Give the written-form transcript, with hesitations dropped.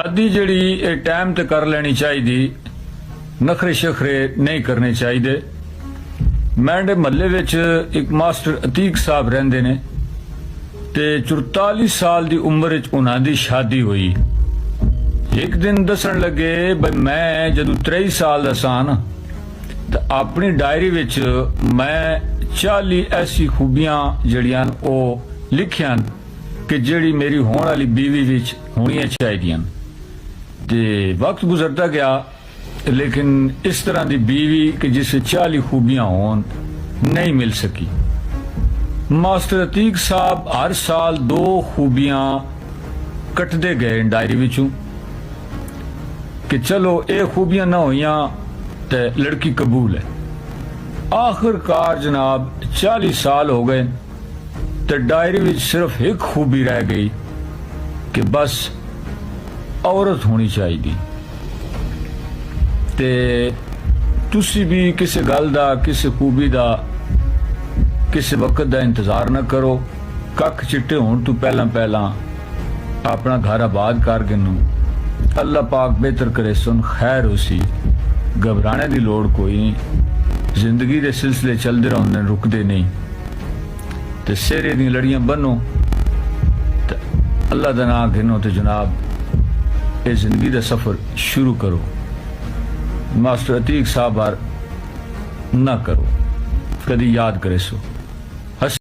शादी जड़ी टाइम ते कर लेनी चाहिए, नखरे शखरे नहीं करने चाहिए। मैंडे महल्ले विच एक मास्टर अतीक साहब रहिंदे ने ते 44 साल दी उम्र च उन्हां दी शादी हुई। एक दिन दसन लगे भाई मैं जदों 23 साल दा सान तो अपनी डायरी विच मैं 40 ऐसी खूबियां जड़ियां ओ लिखियां कि जड़ी मेरी होने वाली बीवी विच होनी चाहिए। ते वक्त गुजरता गया लेकिन इस तरह की बीवी कि जिसे 40 खूबियां होन नहीं मिल सकी। मास्टर अतीक साहब हर साल 2 खूबियां कटते गए डायरी विचों कि चलो ये खूबियां ना होइयां ते लड़की कबूल है। आखिरकार जनाब 40 साल हो गए तो डायरी विच सिर्फ एक खूबी रह गई कि बस औरत होनी चाहिए। ते तुसी भी किसी गल दा, किसी खूबी दा, किसी वक्त दा इंतजार न करो। कख चिट्टे होने तो पहला अपना घर आबाद कर गिनो। अल्लाह पाक बेहतर करे सुन खैर उसी घबराने की लोड़ कोई नहीं। जिंदगी के सिलसिले चलते रहते हैं, रुकते नहीं। तो सिरे दी लड़ियां बनो तो अल्लाह का नाम गिनो तो जनाब ये जिंदगी का सफर शुरू करो। मास्टर अतीक साहब ना करो, कदी याद करे सो।